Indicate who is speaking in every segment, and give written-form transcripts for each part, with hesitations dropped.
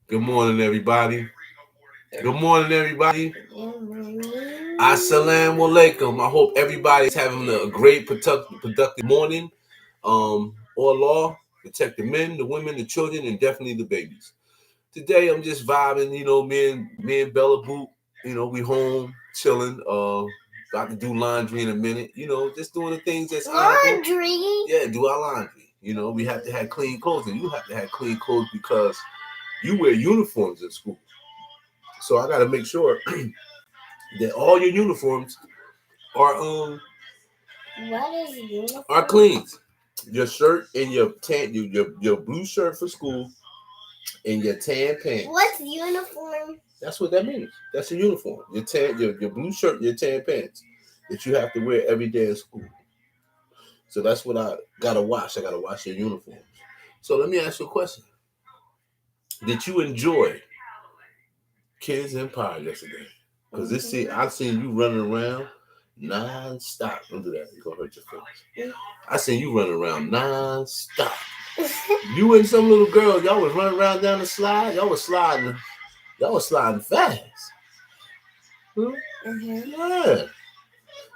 Speaker 1: Good morning, everybody. Good morning, everybody. Assalamu alaikum. I hope everybody's having a great, productive morning. Allah, protect the men, the women, the children, and definitely the babies. Today, I'm just vibing. Me and Bella Boot. We home chilling. About to do laundry in a minute. Just doing the things that's
Speaker 2: laundry.
Speaker 1: Yeah, do our laundry. We have to have clean clothes, and you have to have clean clothes because you wear uniforms in school. So I got to make sure that all your uniforms are
Speaker 2: What is uniform?
Speaker 1: are clean. Your shirt and your your blue shirt for school and your tan pants.
Speaker 2: What's uniform?
Speaker 1: That's what that means. That's a uniform. Your blue shirt and your tan pants that you have to wear every day in school. So that's what I gotta wash. I gotta wash your uniforms. So let me ask you a question. Did you enjoy Kids Empire yesterday? Because I seen you running around non-stop. Don't do that. You're going to hurt your face. I seen you running around non-stop. You and some little girl, y'all was running around down the slide. Y'all was sliding fast. Yeah.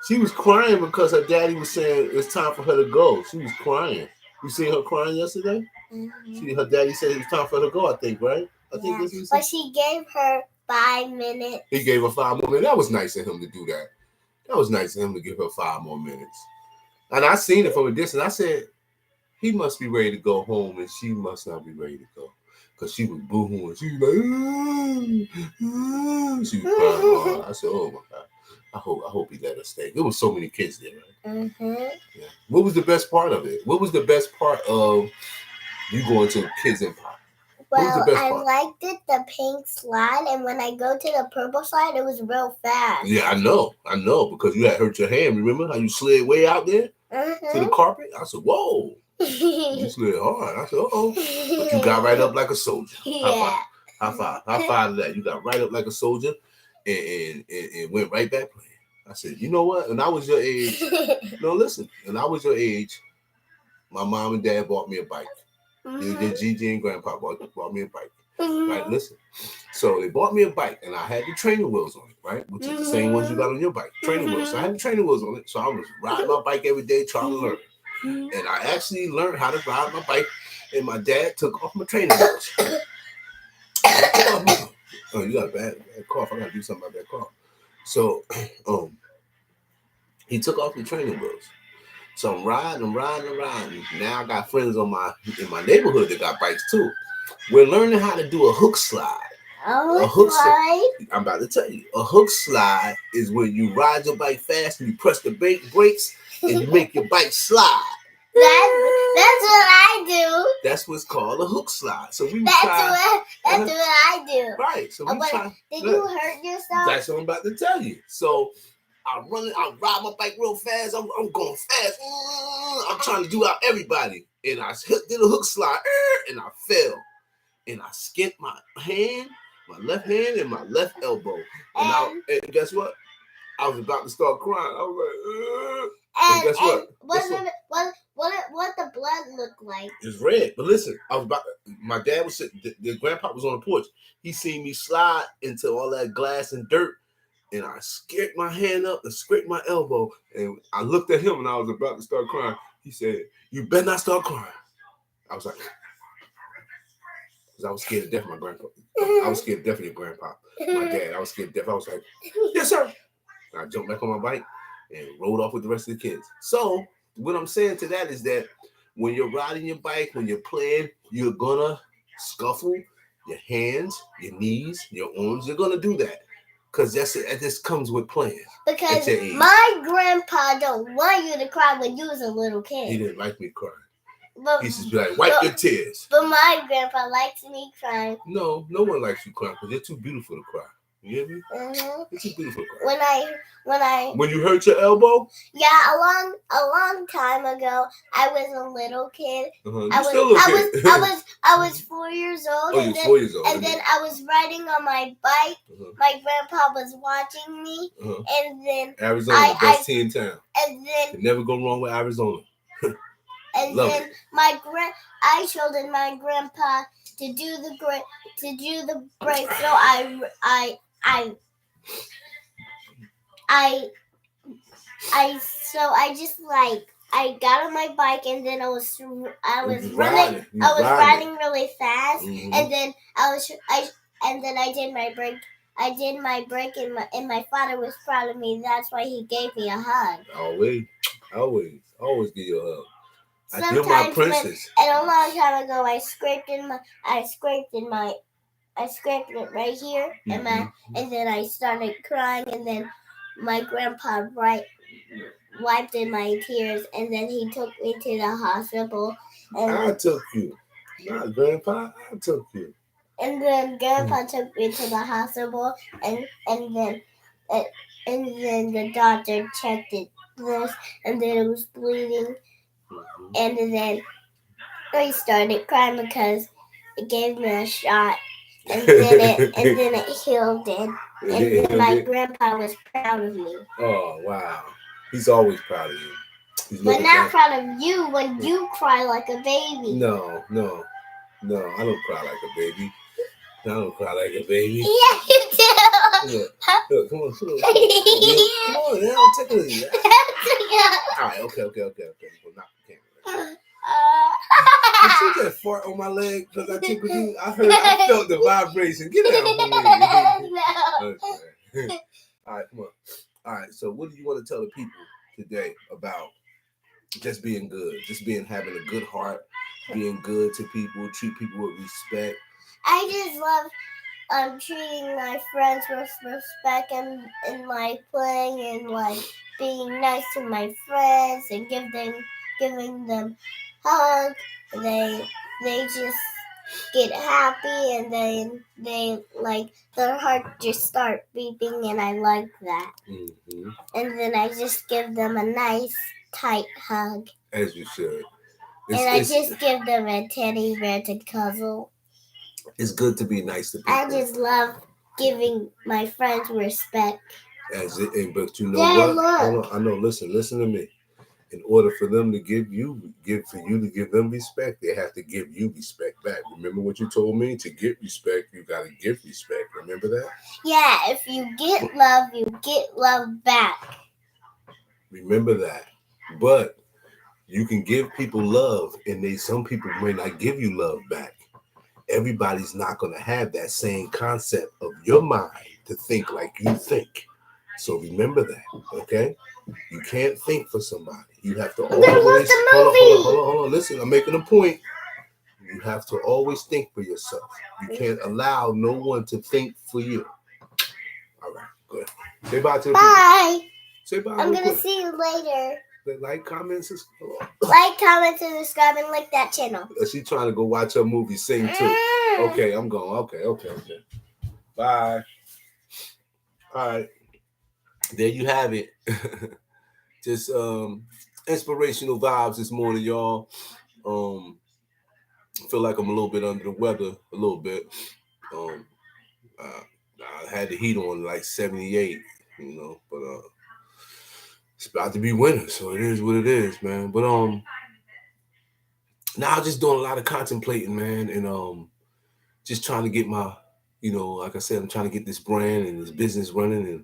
Speaker 1: She was crying because her daddy was saying it's time for her to go. She was crying. You seen her crying yesterday? Her daddy said it was time for her to go, I think, right? I think that's what he said.
Speaker 2: But she gave her 5 minutes.
Speaker 1: He gave her 5 more minutes. That was nice of him to do that. That was nice of him to give her 5 more minutes. And I seen it from a distance. I said, he must be ready to go home, and she must not be ready to go. Because she was boohooing. She was like, she was crying hard. I said, oh, my God. I hope he let her stay. There was so many kids there, right? Yeah. What was the best part of it? What was the best part of you going to Kids Empire?
Speaker 2: Well, I liked it, the pink slide, and when I go to the purple slide, it was real fast.
Speaker 1: Yeah, I know, because you had hurt your hand. Remember how you slid way out there to the carpet? I said, whoa, you slid hard. I said, uh-oh. But you got right up like a soldier.
Speaker 2: Yeah.
Speaker 1: High five to that. You got right up like a soldier and went right back playing. I said, you know what? When I was your age, no, listen, when I was your age, my mom and dad bought me a bike. Your Gigi and Grandpa bought me a bike. Right, listen. So they bought me a bike, and I had the training wheels on it, right? Which is the same ones you got on your bike, training wheels. So I had the training wheels on it. So I was riding my bike every day trying to learn. And I actually learned how to ride my bike, and my dad took off my training wheels. Oh, you got a bad cough. I got to do something about that cough. So he took off the training wheels. So I'm riding. Now I got friends in my neighborhood that got bikes too. We're learning how to do a hook slide.
Speaker 2: A hook slide?
Speaker 1: I'm about to tell you. A hook slide is when you ride your bike fast and you press the brakes and you make your bike slide.
Speaker 2: That's what I do.
Speaker 1: That's what's called a hook slide. So we
Speaker 2: That's what I do.
Speaker 1: Right. So we try.
Speaker 2: Did you hurt yourself?
Speaker 1: That's what I'm about to tell you. So I ride my bike real fast. I'm going fast. I'm trying to do out everybody. And I did a hook slide and I fell. And I skinned my left hand and my left elbow. And guess what? I was about to start crying. I was like, and guess what?
Speaker 2: What the blood look like?
Speaker 1: It's red. But listen, my dad was sitting, the grandpa was on the porch. He seen me slide into all that glass and dirt. And I scared my hand up and scraped my elbow. And I looked at him and I was about to start crying. He said, you better not start crying. I was like, because I was scared to death of my grandpa. I was scared to death of your grandpa. My dad, I was scared to death. I was like, yes, sir. And I jumped back on my bike and rode off with the rest of the kids. So what I'm saying to that is that when you're riding your bike, when you're playing, you're going to scuffle your hands, your knees, your arms. You're going to do that. Because this comes with playing.
Speaker 2: Because my grandpa don't want you to cry when you was a little kid.
Speaker 1: He didn't like me crying. He used to be like, wipe your tears.
Speaker 2: But my grandpa likes me crying.
Speaker 1: No one likes you crying because you're too beautiful to cry. You hear me?
Speaker 2: Mm-hmm.
Speaker 1: You're too beautiful to cry.
Speaker 2: When
Speaker 1: you hurt your elbow?
Speaker 2: Yeah, a long time ago, I was a little kid. I was 4 years old.
Speaker 1: Oh, you were 4 years old.
Speaker 2: And then I was riding on my bike. My grandpa was watching me. And then
Speaker 1: Arizona, best tea in town.
Speaker 2: And then
Speaker 1: you never go wrong with Arizona.
Speaker 2: And then I showed my grandpa to do the break. So I just I got on my bike and then I was running. I was riding really fast, and then I did my break. I did my break, and my father was proud of me. That's why he gave me a hug.
Speaker 1: Always give you a hug.
Speaker 2: Sometimes you're my princess. And a long time ago, I scraped it right here, and then I started crying, and then my grandpa wiped in my tears, and then he took me to the hospital. And
Speaker 1: I took you, not Grandpa. I took you.
Speaker 2: And then Grandpa took me to the hospital, and then the doctor checked this, and then it was bleeding, and then I started crying because it gave me a shot, and then it healed it, and then my grandpa was proud of me.
Speaker 1: Oh wow, he's always proud of you.
Speaker 2: But not proud of you when you cry like a baby.
Speaker 1: No, I don't cry like a baby. I don't cry like a baby.
Speaker 2: Yeah, you do.
Speaker 1: Look, come on. Come on, now I'm tickling you. All right, okay. Well, not the camera. Did you just fart on my leg because I tickled you? I felt the vibration. Get out of me. No. Okay. All right, come on. All right, so what do you want to tell the people today about just being good, having a good heart, being good to people, treat people with respect?
Speaker 2: I just love treating my friends with respect and playing and being nice to my friends and giving them hugs. They just get happy and they their heart just start beeping, and I like that. Mm-hmm. And then I just give them a nice tight hug.
Speaker 1: As you should.
Speaker 2: I just give them a teddy bear to cuddle.
Speaker 1: It's good to be nice to people.
Speaker 2: I just love giving my friends respect.
Speaker 1: But you know what? I know. Listen to me. In order for them to give you to give them respect, they have to give you respect back. Remember what you told me? To get respect, you got to give respect. Remember that?
Speaker 2: Yeah, if you get love, you get love back.
Speaker 1: Remember that. But you can give people love, and some people may not give you love back. Everybody's not going to have that same concept of your mind to think like you think. So remember that, okay? You can't think for somebody. You have to always... Hold on. Listen, I'm making a point. You have to always think for yourself. You can't allow no one to think for you. All right, go ahead. Say bye to the
Speaker 2: people.
Speaker 1: Say bye.
Speaker 2: I'm going to see you later.
Speaker 1: Like, comment, subscribe.
Speaker 2: Like, comment, and subscribe, and like that channel.
Speaker 1: She's trying to go watch her movie, sing too. Okay, I'm going. Okay. Bye. All right. There you have it. Just inspirational vibes this morning, y'all. I feel like I'm a little bit under the weather, a little bit. I had the heat on like 78, but it's about to be winter, so it is what it is, man. But now I'm just doing a lot of contemplating, man, and just trying to get my, like I said, I'm trying to get this brand and this business running, and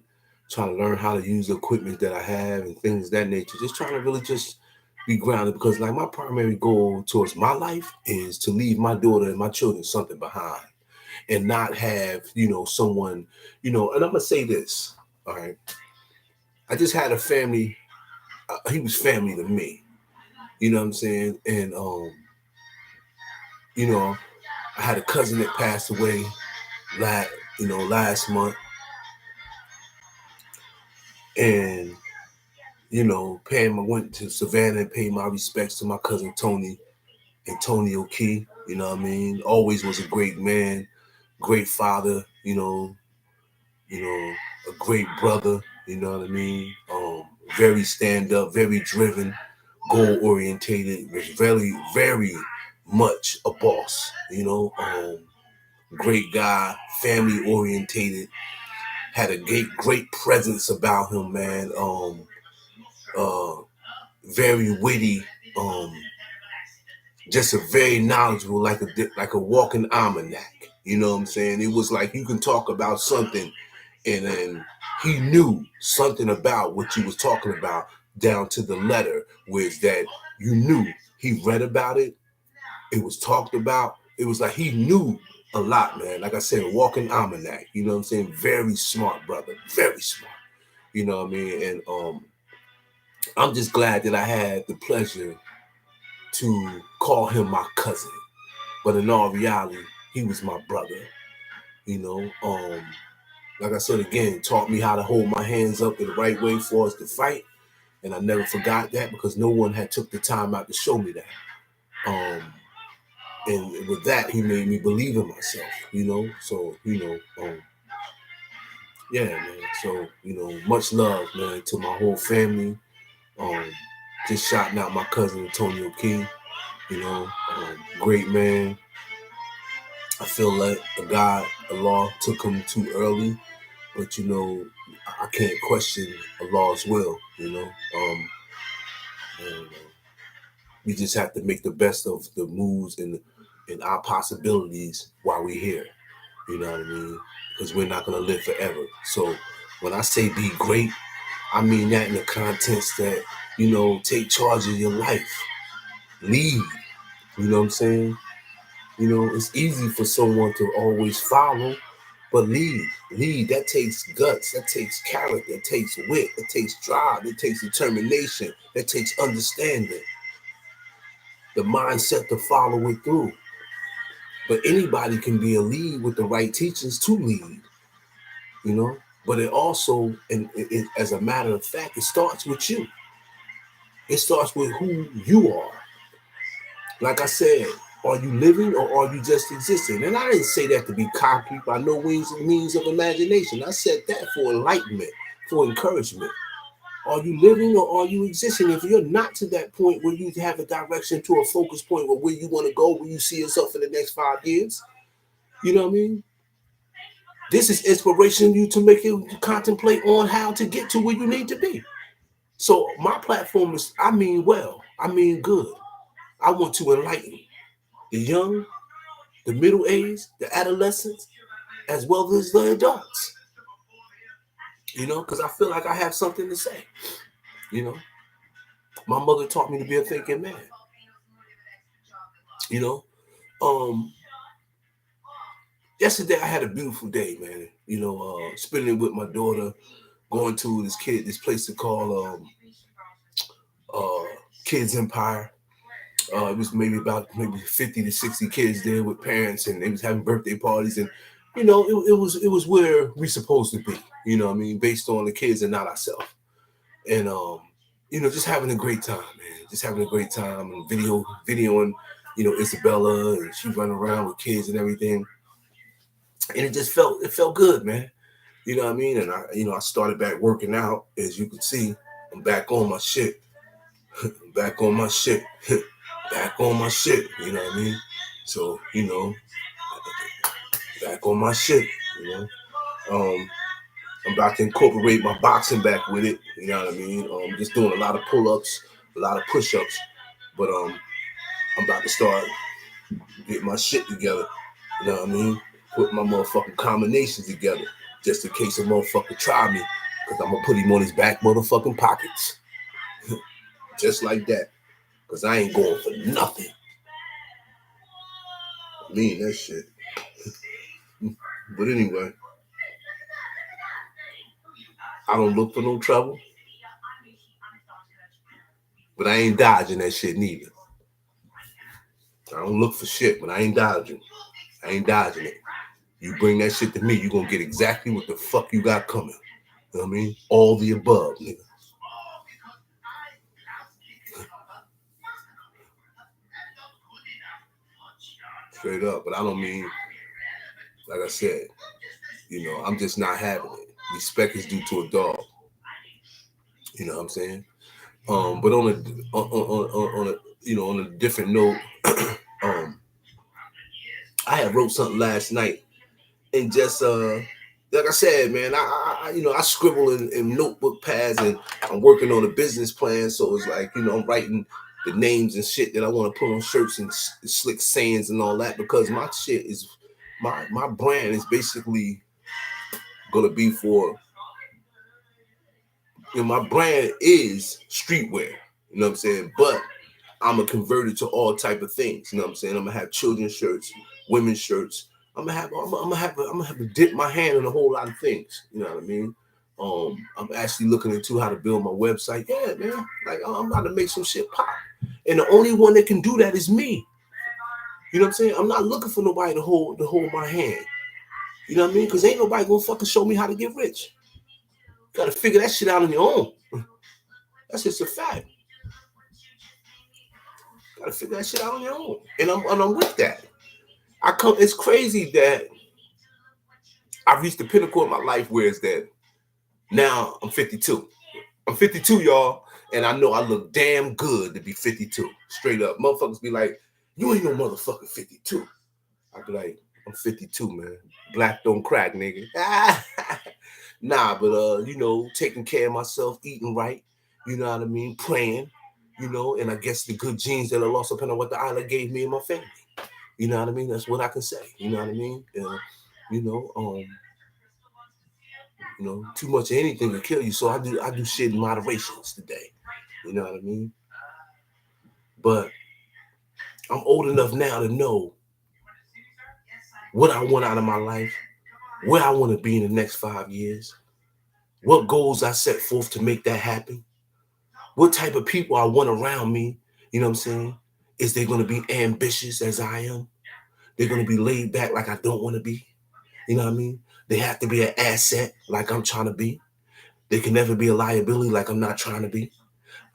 Speaker 1: trying to learn how to use the equipment that I have and things of that nature. Just trying to really just be grounded, because like my primary goal towards my life is to leave my daughter and my children something behind, and not have, someone, and I'm going to say this, all right? I just had a family. He was family to me. You know what I'm saying? And, I had a cousin that passed away last month. And, I went to Savannah and paid my respects to my cousin Tony, Antonio Key. You know what I mean? Always was a great man, great father, a great brother, you know what I mean? Very stand up, very driven, goal orientated, was very, very much a boss, great guy, family orientated, had a great presence about him, man. Very witty, just a very knowledgeable, like a walking almanac. You know what I'm saying? It was like you can talk about something, and then he knew something about what you was talking about down to the letter, was that you knew he read about it. It was talked about. It was like he knew a lot, man. Like I said, a walking almanac. You know what I'm saying? Very smart brother, very smart. You know what I mean? And I'm just glad that I had the pleasure to call him my cousin. But in all reality, he was my brother. You know, like I said again, taught me how to hold my hands up in the right way for us to fight. And I never forgot that because no one had took the time out to show me that. And with that, he made me believe in myself, you know. So, yeah, man. So, much love, man, to my whole family. Um, just shouting out my cousin Antonio King, great man. I feel like Allah took him too early, but I can't question Allah's will, and we just have to make the best of the moves and our possibilities while we're here. You know what I mean? Because we're not gonna live forever. So when I say be great, I mean that in the context that take charge of your life, lead. You know what I'm saying? It's easy for someone to always follow, but lead. That takes guts. That takes character. That takes wit. That takes drive. That takes determination. That takes understanding. The mindset to follow it through. But anybody can be a lead with the right teachings to lead. But it also, and as a matter of fact, it starts with you. It starts with who you are. Like I said, are you living or are you just existing? And I didn't say that to be cocky by no means of imagination. I said that for enlightenment, for encouragement. Are you living or are you existing? If you're not to that point where you have a direction to a focus point where you want to go, where you see yourself in the next 5 years, you know what I mean? This is inspiration you to make you contemplate on how to get to where you need to be. So my platform is, I mean well, I mean good. I want to enlighten the young, the middle-aged, the adolescents, as well as the adults. Because I feel like I have something to say. My mother taught me to be a thinking man. Yesterday I had a beautiful day, man. Spending it with my daughter, going to this place to call Kids Empire. It was maybe 50 to 60 kids there with parents, and they was having birthday parties, and it was where we supposed to be. You know what I mean? Based on the kids and not ourselves. And just having a great time, man. Just having a great time, and videoing, Isabella, and she running around with kids and everything. And it felt good, man. You know what I mean? And I started back working out. As you can see, I'm back on my shit. Back on my shit. Back on my shit. You know what I mean? So, back on my shit. I'm about to incorporate my boxing back with it. You know what I mean? Just doing a lot of pull-ups, a lot of push-ups. But I'm about to start getting my shit together. You know what I mean? Put my motherfucking combinations together. Just in case a motherfucker try me. Because I'm going to put him on his back motherfucking pockets. Just like that. Because I ain't going for nothing. I mean that shit. But anyway. I don't look for no trouble. But I ain't dodging that shit neither. I don't look for shit, but I ain't dodging. I ain't dodging it. You bring that shit to me, you gonna get exactly what the fuck you got coming. You know what I mean? All the above, nigga. Straight up. But I don't mean, like I said, I'm just not having it. Respect is due to a dog. You know what I'm saying? But on a different note, I had wrote something last night, and just like I said, man, I scribble in notebook pads, and I'm working on a business plan. So it's like, I'm writing the names and shit that I want to put on shirts and slick sayings and all that, because my shit is my brand is basically gonna be for, my brand is streetwear, you know what I'm saying? But I'm gonna convert it to all type of things, you know what I'm saying? I'm gonna have children's shirts, women's shirts. I'm gonna have to dip my hand in a whole lot of things, you know what I mean? I'm actually looking into how to build my website. Yeah, man, like I'm about to make some shit pop, and the only one that can do that is me. You know what I'm saying? I'm not looking for nobody to hold my hand. You know what I mean? Because ain't nobody gonna fucking show me how to get rich. You gotta figure that shit out on your own. That's just a fact. You gotta figure that shit out on your own. And I'm with that. It's crazy that I've reached the pinnacle of my life where it's that now I'm 52. I'm 52, y'all, and I know I look damn good to be 52. Straight up. Motherfuckers be like, you ain't no motherfucking 52. I be like, I'm 52, man. Black don't crack, nigga. Nah, but taking care of myself, eating right, you know what I mean, praying, and I guess the good genes that Allah subhanahu wa ta'ala gave me and my family. You know what I mean? That's what I can say. You know what I mean? Too much of anything will kill you. So I do shit in moderations today. You know what I mean? But I'm old enough now to know what I want out of my life, where I want to be in the next 5 years, what goals I set forth to make that happen, what type of people I want around me. You know what I'm saying? Is they going to be ambitious as I am? They're going to be laid back like I don't want to be. You know what I mean? They have to be an asset like I'm trying to be. They can never be a liability like I'm not trying to be.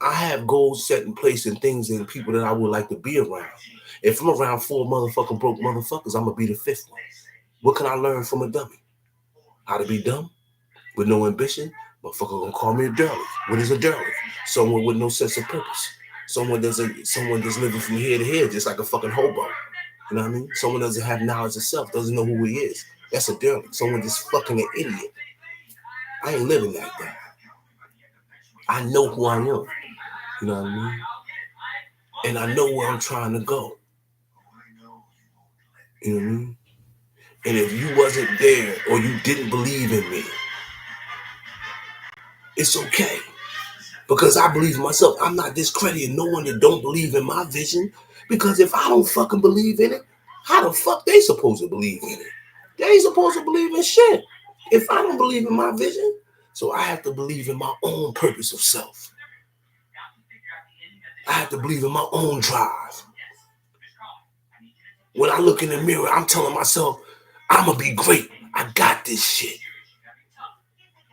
Speaker 1: I have goals set in place and things and people that I would like to be around. If I'm around 4 motherfucking broke motherfuckers, I'm going to be the 5th one. What can I learn from a dummy? How to be dumb with no ambition? Motherfucker gonna call me a derelict. What is a derelict? Someone with no sense of purpose. Someone that's living from here to here, just like a fucking hobo. You know what I mean? Someone doesn't have knowledge of self, doesn't know who he is. That's a derelict. Someone just fucking an idiot. I ain't living like that. I know who I am. You know what I mean? And I know where I'm trying to go. You know what I mean? And if you wasn't there or you didn't believe in me, it's okay. Because I believe in myself. I'm not discrediting no one that don't believe in my vision. Because if I don't fucking believe in it, how the fuck they supposed to believe in it? They ain't supposed to believe in shit. If I don't believe in my vision, so I have to believe in my own purpose of self. I have to believe in my own drive. When I look in the mirror, I'm telling myself, I'm going to be great. I got this shit.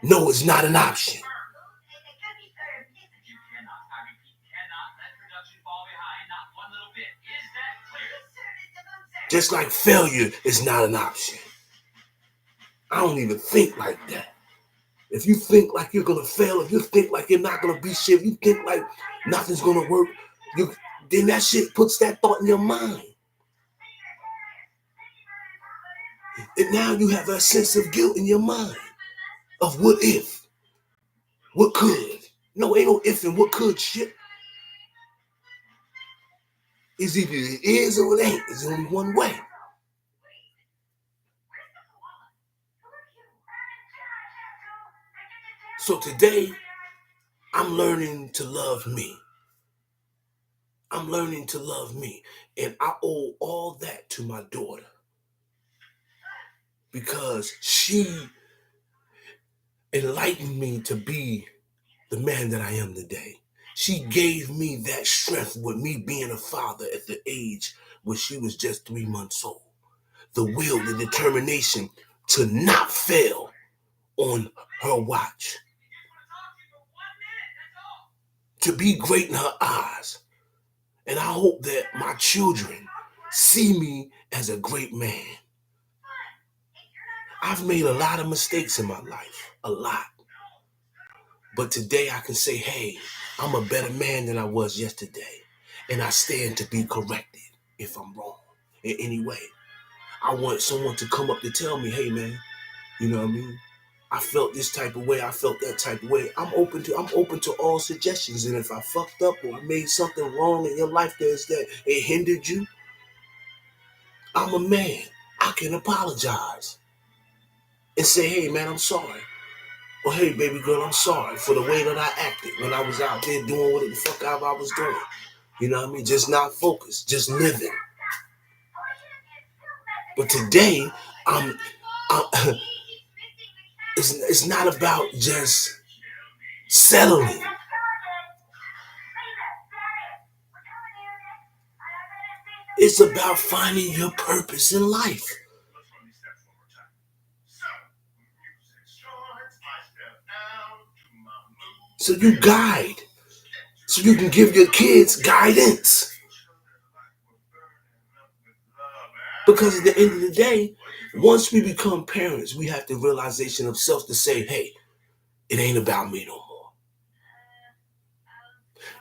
Speaker 1: No, it's not an option. Just like failure is not an option. I don't even think like that. If you think like you're going to fail, if you think like you're not going to be shit, if you think like nothing's going to work, then that shit puts that thought in your mind. And now you have that sense of guilt in your mind of what if, what could. No, ain't no if and what could shit. It's either it is or it ain't. It's only one way. So today, I'm learning to love me. I'm learning to love me. And I owe all that to my daughter. Because she enlightened me to be the man that I am today. She gave me that strength with me being a father at the age where she was just 3 months old. The will, the determination to not fail on her watch. To be great in her eyes. And I hope that my children see me as a great man. I've made a lot of mistakes in my life. A lot. But today I can say, hey, I'm a better man than I was yesterday. And I stand to be corrected if I'm wrong in any way. I want someone to come up to tell me, hey, man, you know what I mean? I felt this type of way. I felt that type of way. I'm open to all suggestions. And if I fucked up or made something wrong in your life that it hindered you, I'm a man. I can apologize and say, hey man, I'm sorry. Or hey baby girl, I'm sorry for the way that I acted when I was out there doing what the fuck I was doing. You know what I mean? Just not focused, just living. But today, I'm it's not about just settling. It's about finding your purpose in life. So you guide. So you can give your kids guidance. Because at the end of the day, once we become parents, we have the realization of self to say, hey, it ain't about me no more.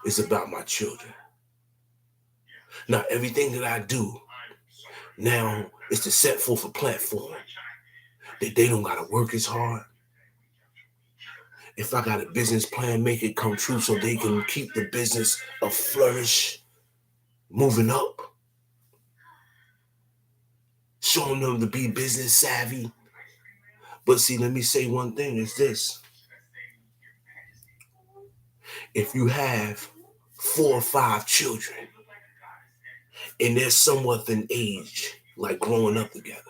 Speaker 1: It's about my children. Now, everything that I do now is to set forth a platform that they don't got to work as hard. If I got a business plan, make it come true so they can keep the business a flourish, moving up. Showing them to be business savvy. But see, let me say one thing is this. If you have 4 or 5 children and they're somewhat in age, like growing up together,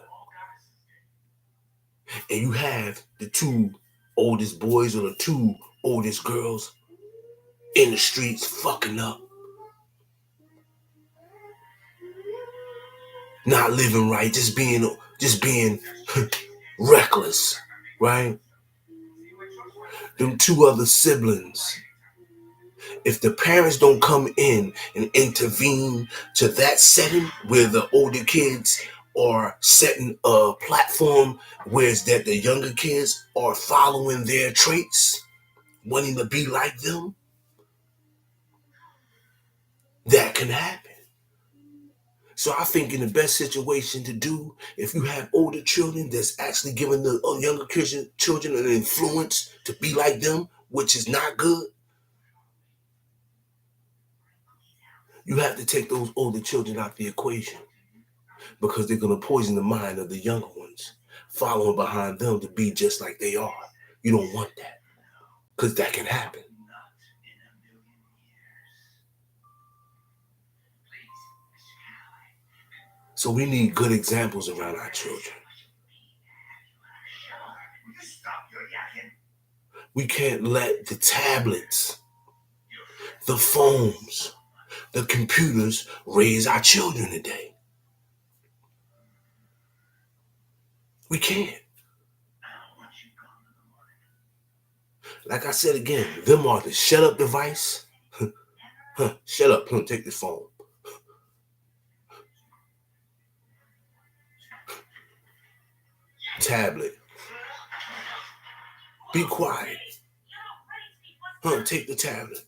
Speaker 1: and you have the 2 oldest boys or the 2 oldest girls in the streets fucking up, not living right, just being reckless, right? Them 2 other siblings, if the parents don't come in and intervene to that setting where the older kids are setting a platform where it's that the younger kids are following their traits, wanting to be like them, that can happen. So I think in the best situation to do, if you have older children that's actually giving the younger children an influence to be like them, which is not good, you have to take those older children out the equation because they're going to poison the mind of the younger ones, following behind them to be just like they are. You don't want that because that can happen. So we need good examples around our children. We can't let the tablets, the phones, the computers raise our children today. We can't. Like I said again, them are the shut up device. Shut up, take this phone. Tablet. Be quiet. Take the tablet.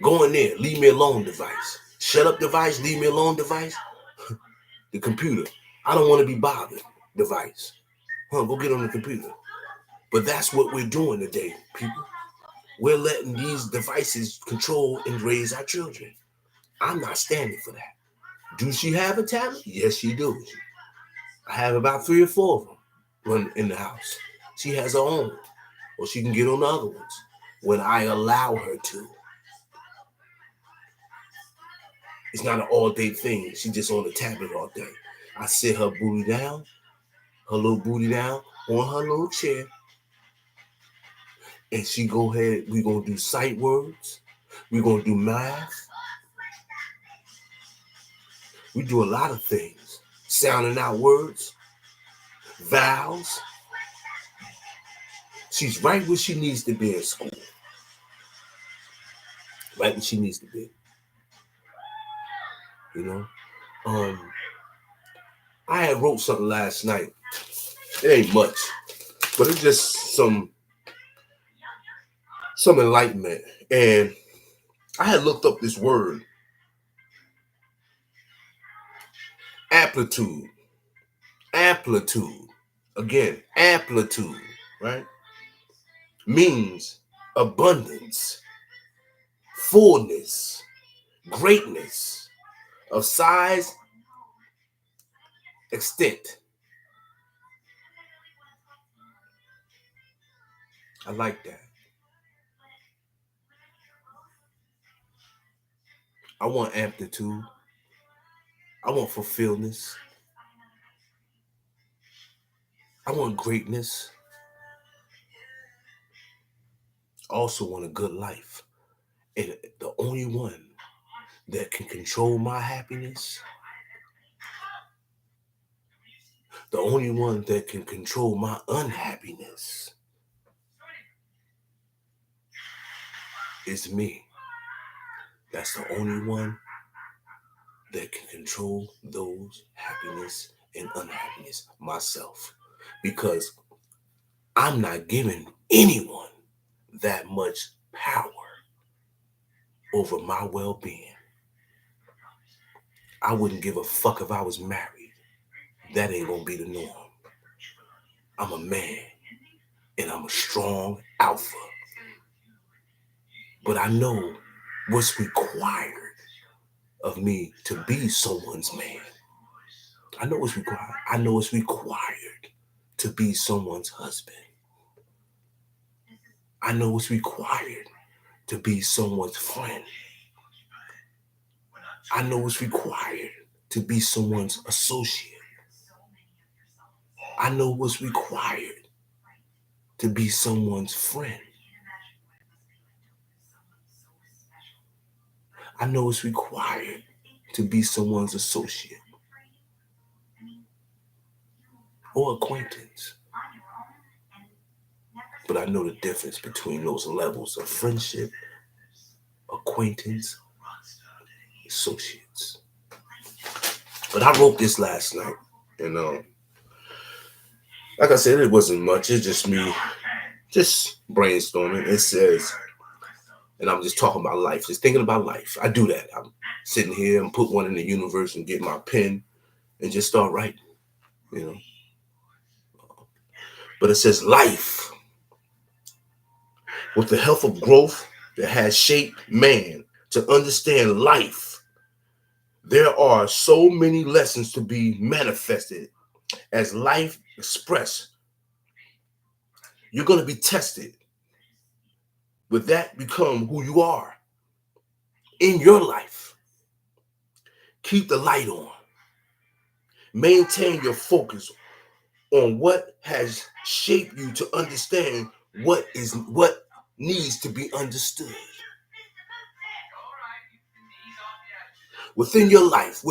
Speaker 1: Go in there. Leave me alone device. Shut up device. Leave me alone device. The computer. I don't want to be bothered device. Go get on the computer. But that's what we're doing today, people. We're letting these devices control and raise our children. I'm not standing for that. Do she have a tablet? Yes, she do. I have about 3 or 4 of them run in the house. She has her own. Or she can get on the other ones when I allow her to. It's not an all-day thing. She's just on the tablet all day. I sit her booty down, her little booty down on her little chair. And she go ahead, we're going to do sight words. We're going to do math. We do a lot of things. Sounding out words, vowels. She's right where she needs to be in school. Right where she needs to be. You know? I had wrote something last night. It ain't much, but it's just some enlightenment. And I had looked up this word, amplitude. Amplitude. Again, amplitude, right? means abundance, fullness, greatness of size, extent. I like that. I want amplitude. I want fulfillment. I want greatness. I also want a good life. And the only one that can control my happiness, the only one that can control my unhappiness is me. That's the only one that can control those happiness and unhappiness, myself. Because I'm not giving anyone that much power over my well-being. I wouldn't give a fuck if I was married. That ain't gonna be the norm. I'm a man and I'm a strong alpha. But I know what's required of me to be someone's man. I know what's required. I know it's required to be someone's husband. I know what's required to be someone's friend. I know what's required to be someone's associate. I know what's required to be someone's friend. I know it's required to be someone's associate or acquaintance. But I know the difference between those levels of friendship, acquaintance, associates. But I wrote this last night, and like I said, it wasn't much. It's just me, just brainstorming. It says, and I'm just talking about life, just thinking about life. I do that. I'm sitting here and put one in the universe and get my pen and just start writing, you know. But it says life, with the health of growth that has shaped man to understand life, there are so many lessons to be manifested as life expressed. You're going to be tested. With that, become who you are in your life. Keep the light on. Maintain your focus on what has shaped you to understand what needs to be understood. Within your life,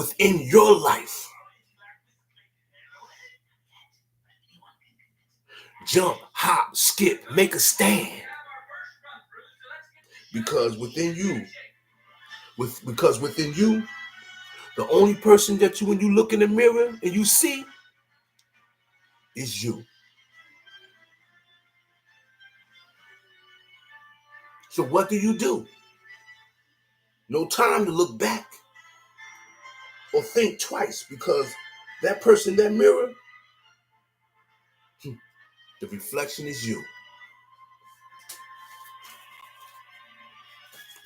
Speaker 1: jump, hop, skip, make a stand. Because within you, the only person that when you look in the mirror and you see is you. So what do? No time to look back or think twice, because that person, that mirror, the reflection is you.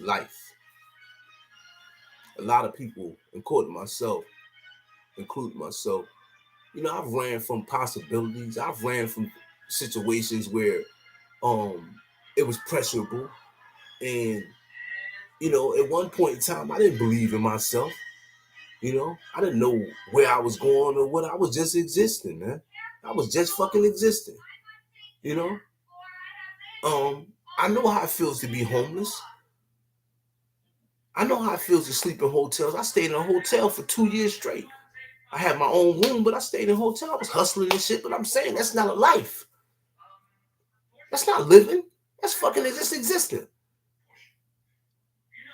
Speaker 1: Life. A lot of people, including myself, I've ran from possibilities. I've ran from situations where it was pressurable. And, at one point in time, I didn't believe in myself. I didn't know where I was going or what. I was just existing, man. I was just fucking existing. I know how it feels to be homeless. I know how it feels to sleep in hotels. I stayed in a hotel for 2 years straight. I had my own room, but I stayed in a hotel. I was hustling and shit, but I'm saying that's not a life. That's not living. That's fucking just existing.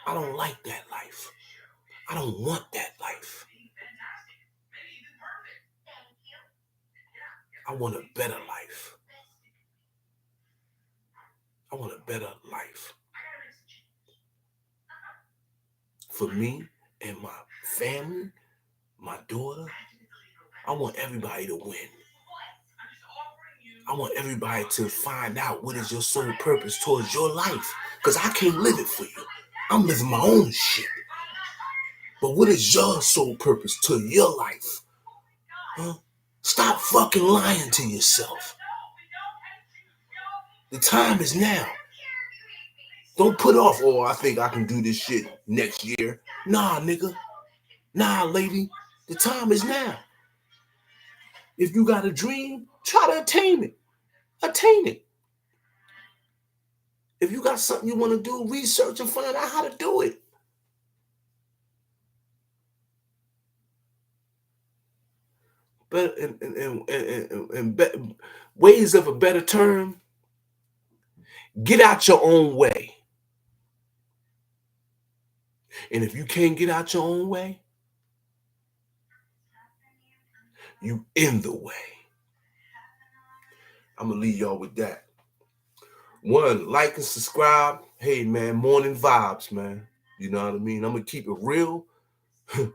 Speaker 1: I don't like that life. I don't want that life. I want a better life. I want a better life. For me and my family, my daughter, I want everybody to win. I want everybody to find out what is your soul purpose towards your life. Because I can't live it for you. I'm living my own shit. But what is your soul purpose to your life? Huh? Stop fucking lying to yourself. The time is now. Don't put off, oh, I think I can do this shit next year. Nah, nigga. Nah, lady. The time is now. If you got a dream, try to attain it. Attain it. If you got something you want to do, research and find out how to do it. But in ways of a better term, get out your own way. And if you can't get out your own way, you in the way. I'm going to leave y'all with that. 1, like and subscribe. Hey, man, morning vibes, man. You know what I mean? I'm going to keep it real to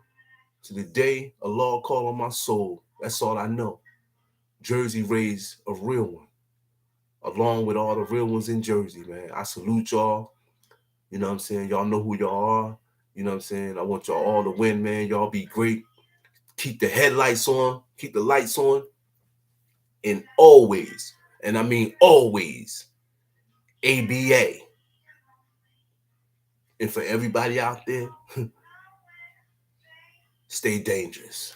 Speaker 1: the day Allah call on my soul. That's all I know. Jersey raised a real one, along with all the real ones in Jersey, man. I salute y'all. You know what I'm saying? Y'all know who y'all are. You know what I'm saying? I want y'all all to win, man. Y'all be great. Keep the headlights on. Keep the lights on. And always, and I mean always, ABA. And for everybody out there, stay dangerous.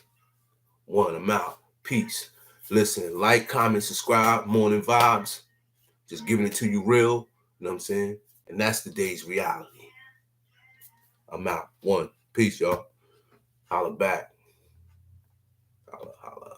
Speaker 1: 1, I'm out. Peace. Listen, like, comment, subscribe. Morning vibes. Just giving it to you real. You know what I'm saying? And that's the day's reality. I'm out. 1. Peace, y'all. Holla back. Holla.